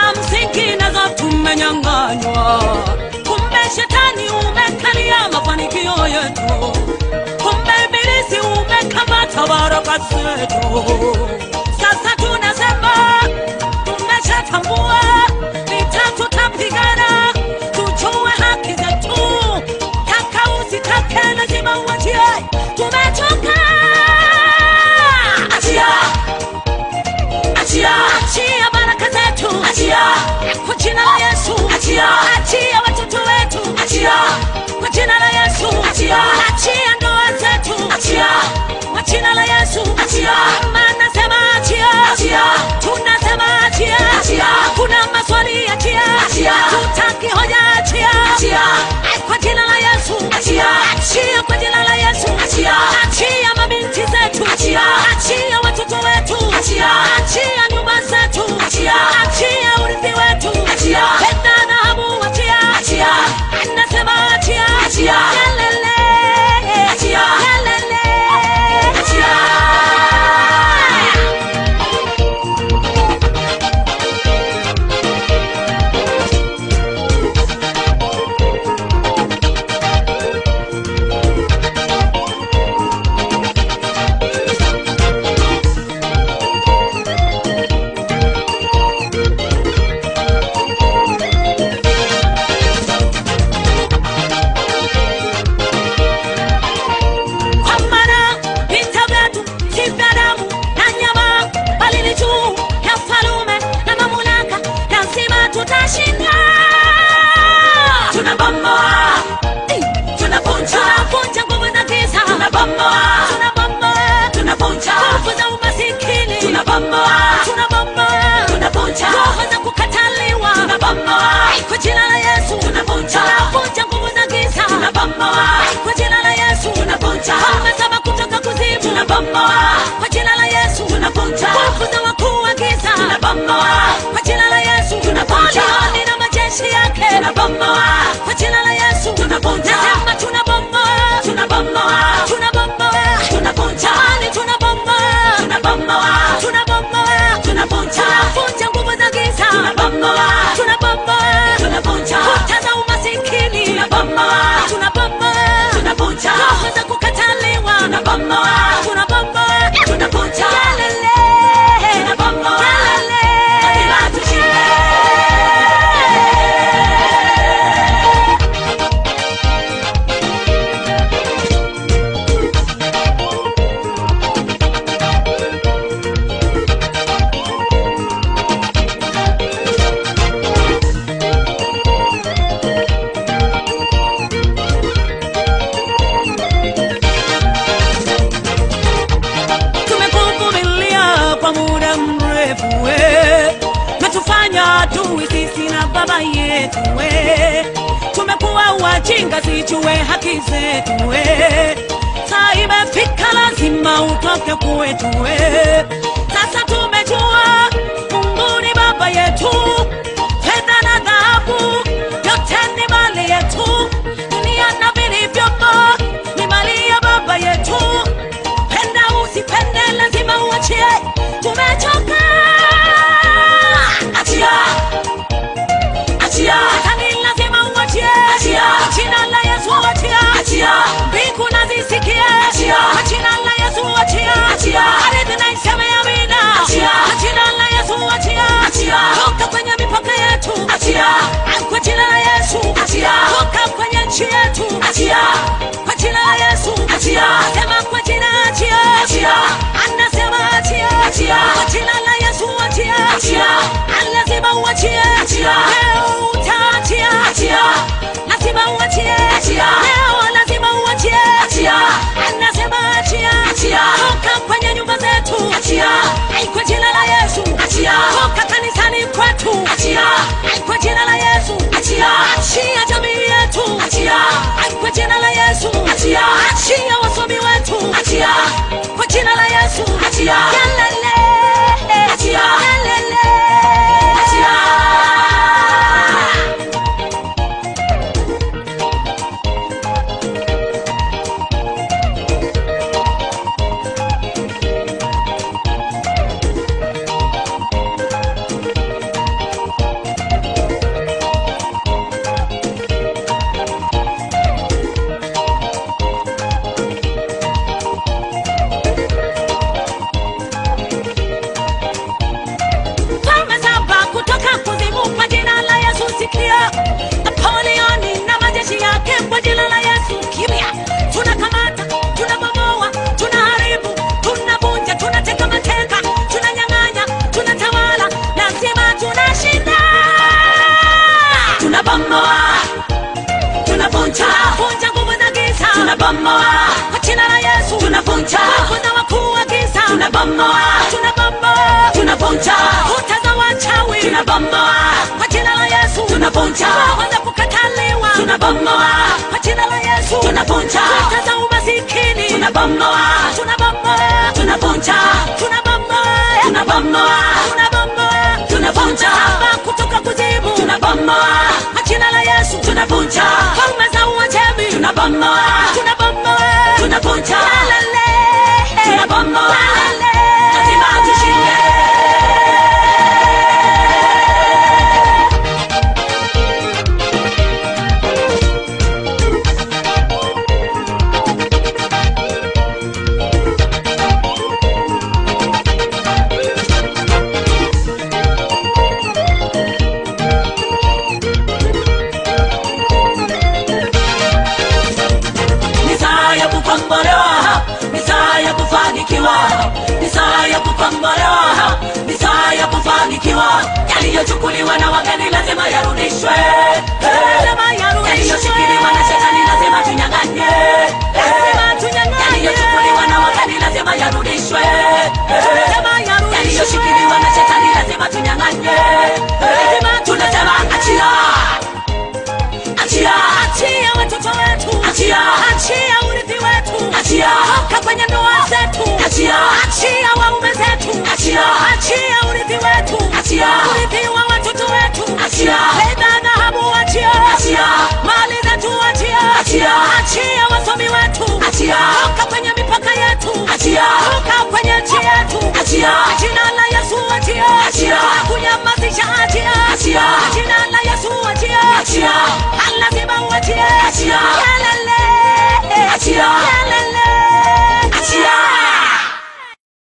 za msingi nazo tumenyang'anywa. Kumbe shetani umekalia mafanikio yetu. Kumbe ibilisi umekamata baraka zetu. Sasa tunasema tumeshatambua, vita tutapigana, tujue haki zetu. Taka usitake lazima uachie, tumechoka. Achia, achia, achia baraka zetu. Achia, kwa jina la Yesu. Achia, achia watoto wetu. Achia, kwa jina la Yesu. Achia, achia ndoa zetu. Achia, kwa jina la Yesu. Achia, maana sema achia. Achia, tunasema achia. Achia, kuna maswali achia. Achia, tutaki hoja achia. Achia, kwa jina la Yesu. Achia, achia kwa jina la Yesu. Achia, achia mabinti zetu. Achia, achia watoto wetu. Achia, achia nyumba zetu. Achia, achia urithi wetu. Achia, penda na hamu achia. Achia, anasema achia. Achia, yelele. Achia, yelele. Achia. Kwa jina la Yesu tunavunja nguvu za giza. Kwa jina la Yesu tunavunja kama kutoka kuzimu. Kwa jina la Yesu tunavunja nguvu za wakuu wa giza. Kwa jina la Yesu tunavunja na majeshi yake. Kwa jina la Yesu tunavunja, nasema tunabomba, tunabomba, tunabomba, tunavunja hali, tunabomba, tunabomba, tunabomba, tunavunja nguvu za giza. Tunabomba, tunavunja kuta za umasikini. Tunabomba, tunavunja roho za kukataliwa. Tunabomba, tunavunja yelele. Tunabomba yelele. Bila tushinde. Baba yetu tumekuwa wajinga sijue haki zetu Saa imefika lazima utoke kwetu Sasa tumejua Mungu ni baba yetu. Fedha na dhahabu yote ni mali yetu. Dunia na vilivyomo ni mali ya baba yetu. Penda usipende lazima uachie. Tumechoka. Achia. Achia, tani lazima uachie. Achia, jina la Yesu achia. Achia, mbingu nazisikie. Achia, jina la Yesu achia. Achia, ardhi na iseme amina. Achia, jina la Yesu achia. Achia, toka kwenye mipaka yetu. Achia, kwa jina la Yesu. Achia, toka kwenye nchi yetu. Achia, kwa jina la Yesu. Achia, sema kwa jina achia. Achia, anasema achia. Achia, kwa jina la Yesu achia. Achia, lazima uachie. Achia, achia, achia, lazima uachie. Achia, leo lazima uachie. Achia, anasema achia. Achia, toka kwenye nyumba zetu. Achia, kwa jina la Yesu. Achia, toka kanisani kwetu. Achia, kwa jina la Yesu. Achia, achia jamii yetu. Achia, kwa jina la Yesu. Achia, achia wasomi wetu. Achia, kwa jina la Yesu. Achia, yelele. Achia, yelele. Achia. tunabomoa, tunavunja nguvu za giza, tunabomoa kwa jina la Yesu, tunavunja nguvu za wakuu wa giza, tunabomoa, tunavunja kuta za wachawi, tunabomoa kwa jina la Yesu, tunavunja roho za kukataliwa, tunabomoa kwa jina la Yesu, tunavunja kuta za umasikini, tunabomoa, tunavunja, tunavunja kutoka kuzimu, tunabomoa kwa jina la Yesu, tunavunja falme za Uajemi, tunabomoa, tunavunja, tunabomoa, lazima tushinde. Yaliyochukuliwa na wageni lazima yarudishwe, yaliyoshikiliwa na shetani lazima tunyang'anye, yaliyochukuliwa na wageni lazima yarudishwe, yaliyoshikiliwa na shetani lazima tunyang'anye. Tunasema achia, achia, achia watoto wetu, achia, achia urithi wetu, achia kwenye ndoa zetu, achia, achia waume zetu, achia, achia urithi wetu, achia urithi wa watoto wetu, achia fedha dhahabu, achia, achia mali zetu, achia, achia, achia wasomi wetu, achia toka kwenye mipaka yetu, achia toka kwenye nchi yetu, achia jina la Yesu, achia, achia kunyamazisha, achia, achia jina la Yesu, achia, achia lazima uachie, achia.